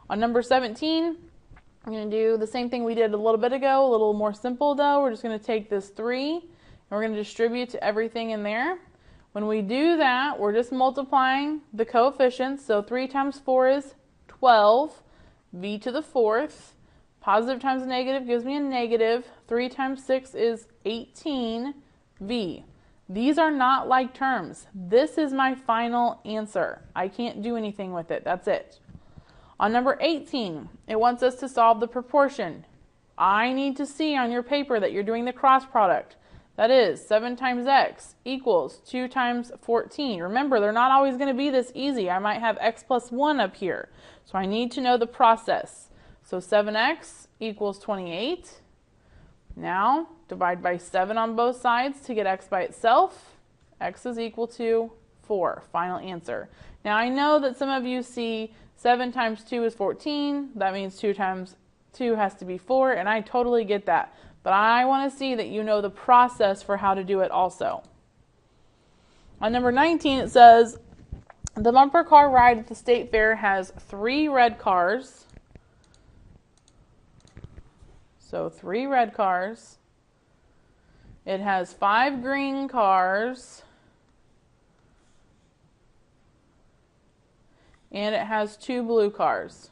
On number 17, I'm going to do the same thing we did a little bit ago, a little more simple though. We're just going to take this 3 and we're going to distribute to everything in there. When we do that, we're just multiplying the coefficients. So 3 times 4 is 12, v to the 4th. Positive times a negative gives me a negative. 3 times 6 is 18, v. These are not like terms. This is my final answer. I can't do anything with it. That's it. On number 18, it wants us to solve the proportion. I need to see on your paper that you're doing the cross product. That is 7 times x equals 2 times 14. Remember, they're not always going to be this easy. I might have x plus 1 up here. So I need to know the process. So 7x equals 28. Now, divide by 7 on both sides to get x by itself. X is equal to 4. Final answer. Now, I know that some of you see 7 times 2 is 14. That means 2 times 2 has to be 4, and I totally get that. But I want to see that you know the process for how to do it also. On number 19, it says, the bumper car ride at the state fair has 3 red cars. So 3 red cars. It has 5 green cars. And it has 2 blue cars.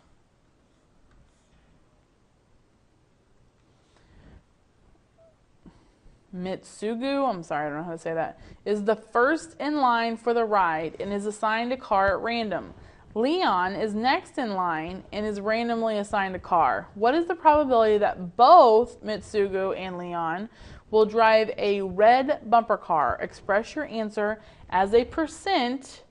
Mitsugu, I'm sorry, I don't know how to say that, is the first in line for the ride and is assigned a car at random. Leon is next in line and is randomly assigned a car. What is the probability that both Mitsugu and Leon will drive a red bumper car? Express your answer as a percent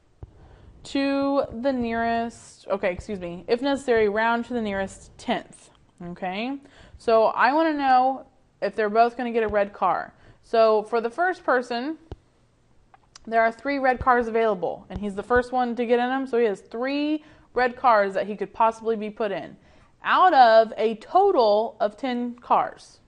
to the nearest, if necessary, round to the nearest tenth. Okay, so I want to know if they're both going to get a red car. So for the first person, there are 3 red cars available, and he's the first one to get in them, so he has 3 red cars that he could possibly be put in, out of a total of 10 cars.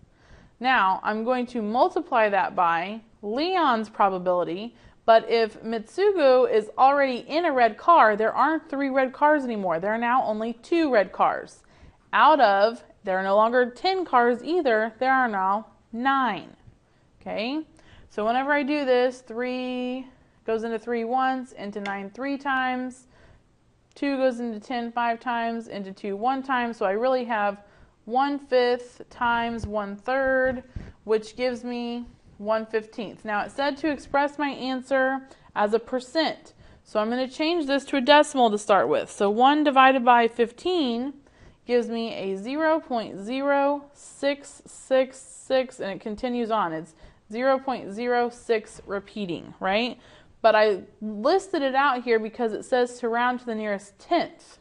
Now, I'm going to multiply that by Leon's probability, but if Mitsugu is already in a red car, there aren't 3 red cars anymore. There are now only 2 red cars. Out of, there are no longer 10 cars either, there are now 9. Okay? So whenever I do this, 3 goes into 3 once, into 9 3 times, 2 goes into 10 5 times, into 2 1 time. So I really have 1/5 times 1/3, which gives me 1/15. Now it said to express my answer as a percent. So I'm going to change this to a decimal to start with. So 1 divided by 15 gives me a 0.0666, and it continues on. It's 0.06 repeating, right? But I listed it out here because it says to round to the nearest tenth.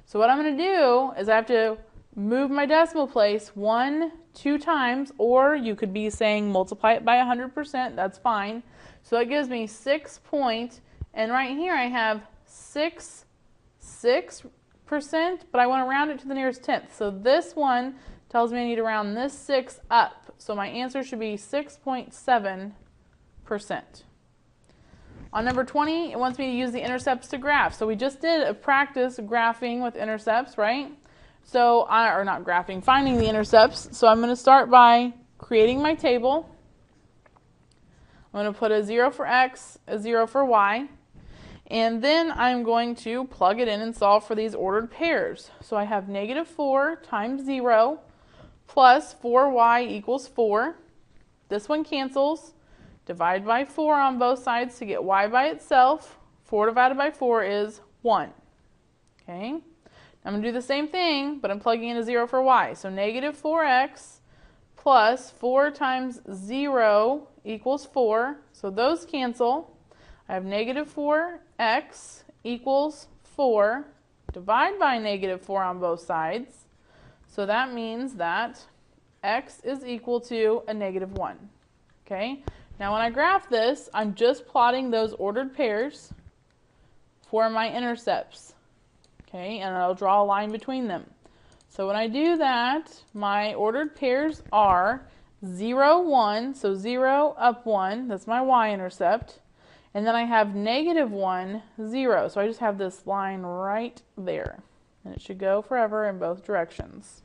So what I'm going to do is I have to move my decimal place 1 2 times, or you could be saying multiply it by 100%, that's fine. So that gives me 6 point, and right here I have 6%, but I want to round it to the nearest tenth. So this one tells me I need to round this 6 up. So my answer should be 6.7%. On number 20, it wants me to use the intercepts to graph. So we just did a practice graphing with intercepts, right? So, or not graphing, finding the intercepts. So I'm going to start by creating my table. I'm going to put a 0 for x, a 0 for y. And then I'm going to plug it in and solve for these ordered pairs. So I have -4 times 0 plus 4y equals 4. This one cancels. Divide by 4 on both sides to get y by itself. 4 divided by 4 is 1. Okay. I'm going to do the same thing, but I'm plugging in a 0 for y. So -4x plus 4 times 0 equals 4. So those cancel. I have -4x equals 4. Divide by -4 on both sides. So that means that x is equal to a -1. Okay? Now when I graph this, I'm just plotting those ordered pairs for my intercepts. Okay? And I'll draw a line between them. So when I do that, my ordered pairs are 0, 1, so 0 up 1, that's my y-intercept. And then I have -1, 0. So I just have this line right there. And it should go forever in both directions.